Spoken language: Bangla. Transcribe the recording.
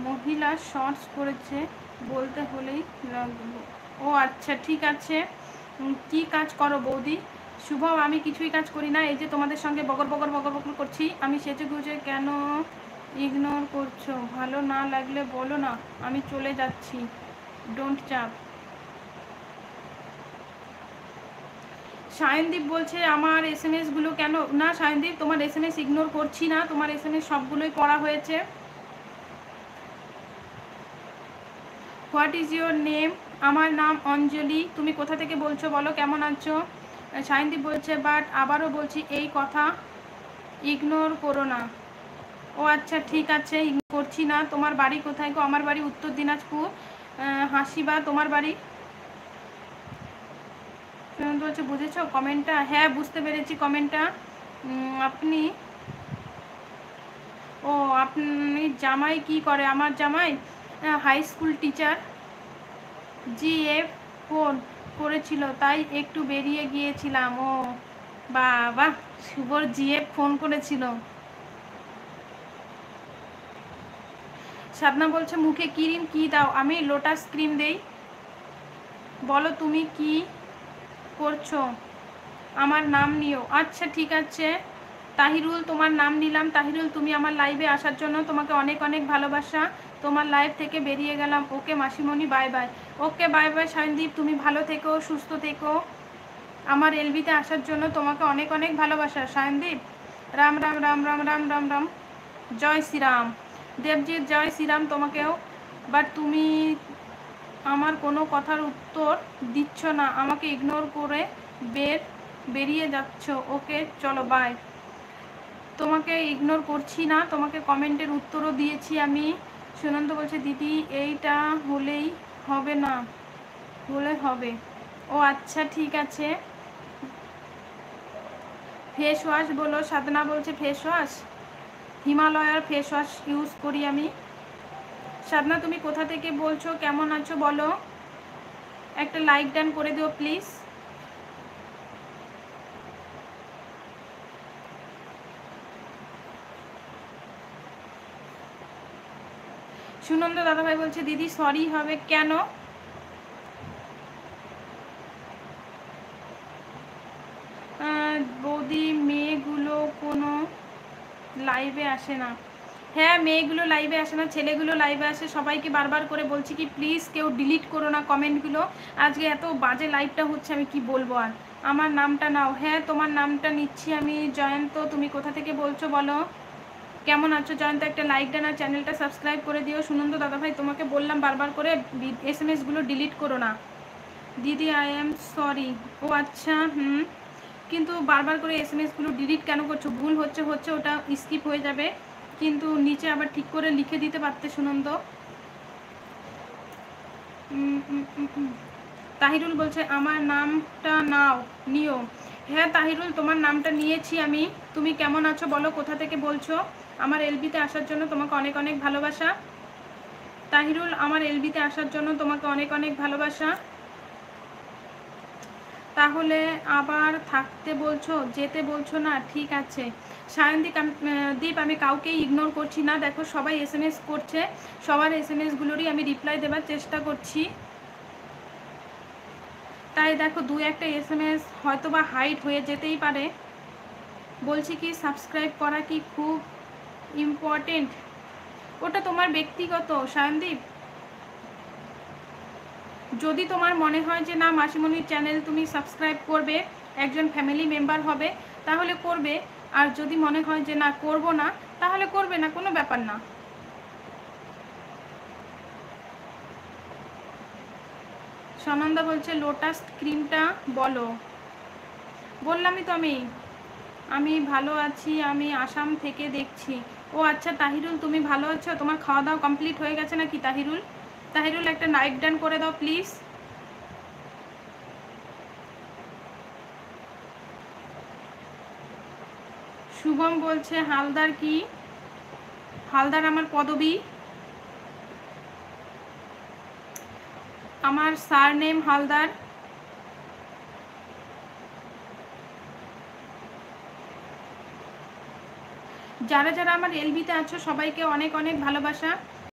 মহিলা শর্টস করেছে বলতে হলেই লাগলো। ও আচ্ছা ঠিক আছে। কি কাজ করো বৌদি? শুভ, আমি কিছুই কাজ করি না, এই যে তোমাদের সঙ্গে বগর বগর বগর বগর করছি। আমি সেজে গুজে কেন ইগনোর করছো? ভালো না লাগলে বলো না, আমি চলে যাচ্ছি, ডোন্ট চাপ। সায়নদীপ বলছে আমার এসএমএসগুলো কেন না? সায়নদীপ, তোমার এসএমএস ইগনোর করছি না, তোমার এসএমএস সবগুলোই পড়া হয়েছে। What is your name? আমার নাম অঞ্জলি। তুমি কোথা থেকে বলছো বলো, কেমন আছো? সায়নদীপ বলছে বাট আবারও বলছি এই কথা ইগনোর করো না। ও আচ্ছা ঠিক আছে, ইগনোর করছি না। তোমার বাড়ি কোথায় গো? আমার বাড়ি উত্তর দিনাজপুর। হাসিবা, তোমার বাড়ি? বলছে বুঝেছো কমেন্টটা? হ্যাঁ বুঝতে পেরেছি কমেন্টটা। আপনি ও আপনি জামাই কি করে? আমার জামাই high school teacher. GF phone করেছিল তাই একটু বেরিয়ে গিয়েছিলাম। ও বাবা, শুভর জিএফ ফোন করেছিল। সাধনা বলছে মুখে ক্রিম কি দাও? আমি লোটাস ক্রিম দেই। বলো তুমি কি করছো? আমার নাম নিও। আচ্ছা ঠিক আছে তাহিরুল, তোমার নাম নিলাম। তাহিরুল, তুমি আমার লাইভে আসার জন্য তোমাকে অনেক অনেক ভালোবাসা। তোমার লাইভ থেকে বেরিয়ে গেলাম। ওকে মাসিমণি, bye bye. Okay bye bye Sayandip, তুমি ভালো থেকো, সুস্থ থেকো। আমার এলবিতে আসার জন্য তোমাকে অনেক অনেক ভালোবাসা সায়নদীপ। রাম রাম রাম রাম রাম রাম রাম। জয় শ্রীরাম। দেবজিৎ জয় শ্রীরাম তোমাকেও। বাট তুমি আমার কোনো কথার উত্তর দিচ্ছ না, আমাকে ইগনোর করে বেরিয়ে যাচ্ছ। ওকে চলো বাই। তোমাকে ইগনোর করছি না, তোমাকে কমেন্টের উত্তরও দিয়েছি আমি। সুনন্দ বলছে দিদি এইটা হলেই হবে না, হলে হবে। ও আচ্ছা ঠিক আছে। ফেস ওয়াশ বলো। সাধনা বলছে ফেস ওয়াশ, হিমালয়ার ফেস ওয়াশ ইউজ করি আমি। সাধনা তুমি কোথা থেকে বলছো, কেমন আছো বলো? একটা লাইক ডান করে দিও প্লিজ। সুনন্দ দাদাভাই বলছে দিদি সরি হবে কেন? বৌদি মেয়েগুলো কোনো লাইভে আসে না। হ্যাঁ মেয়েগুলো লাইভে আসে না, ছেলেগুলো লাইভে আসে। সবাইকে বারবার করে বলছি কি প্লিজ কেউ ডিলিট করো না কমেন্টগুলো। আজকে এত বাজে লাইভটা হচ্ছে, আমি কি বলবো আর। আমার নামটা নাও। হ্যাঁ তোমার নামটা নিচ্ছি আমি। জয়ন্ত, তুমি কোথা থেকে বলছো বলো, কেমন আছো? জয়ন্ত একটা লাইক দেন আর চ্যানেলটা সাবস্ক্রাইব করে দিও। সুনন্দ দাদাভাই তোমাকে বললাম বারবার করে এসএমএসগুলো ডিলিট করো না। দিদি আই এম সরি। ও আচ্ছা কিন্তু বারবার করে এসএমএসগুলো ডিলিট কেন করছো? ভুল হচ্ছে ওটা স্কিপ হয়ে যাবে, কিন্তু নিচে আবার ঠিক করে লিখে দিতে পারতে সুনন্দ। তাহিরুল বলছে আমার নামটা নিও। হ্যাঁ তাহিরুল, তোমার নামটা নিয়েছি আমি। তুমি কেমন আছো বলো, কোথা থেকে বলছো? আমার এলবিতে আসার জন্য তোমাকে অনেক অনেক ভালোবাসা। তাহিরুল, আমার এলবিতে আসার জন্য তোমাকে অনেক অনেক ভালোবাসা। তাহলে আবার থাকতে বলছো, যেতে বলছো না? ঠিক আছে সায়নদীপ, দীপ আমি কাউকেই ইগনোর করছি না। দেখো সবাই এসএমএস করছে, সবার এসএমএসগুলোরই আমি রিপ্লাই দেওয়ার চেষ্টা করছি। তাই দেখো দু একটা এসএমএস হয়তো বা হাইড হয়ে যেতেই পারে। বলছি কি সাবস্ক্রাইব করা কি খুব ইম্পর্টেন্ট? ওটা তোমার ব্যক্তিগত সায়নদীপ। যদি তোমার মনে হয় যে না মাসিমণির চ্যানেল তুমি সাবস্ক্রাইব করবে, একজন ফ্যামিলি মেম্বার হবে, তাহলে করবে। আর যদি মনে হয় যে না করব না, তাহলে করবে না, কোনো ব্যাপার না। সনন্দা বলছে লোটাস ক্রিমটা বলো। বললামই তো আমি ভালো আছি, আমি আসাম থেকে দেখছি। ও আচ্ছা তাহিরুল, তুমি ভালো আছো? তোমার খাওয়া দাওয়া কমপ্লিট হয়ে গেছে নাকি তাহিরুল? তাহিরুল একটা লাইক ডান করে দাও প্লিজ। শুভম বলছে হালদার কি? হালদার আমার পদবী, আমার সার নেম হালদার। যারা যারা আমার এলবিতে আছো সবাইকে অনেক অনেক ভালোবাসা।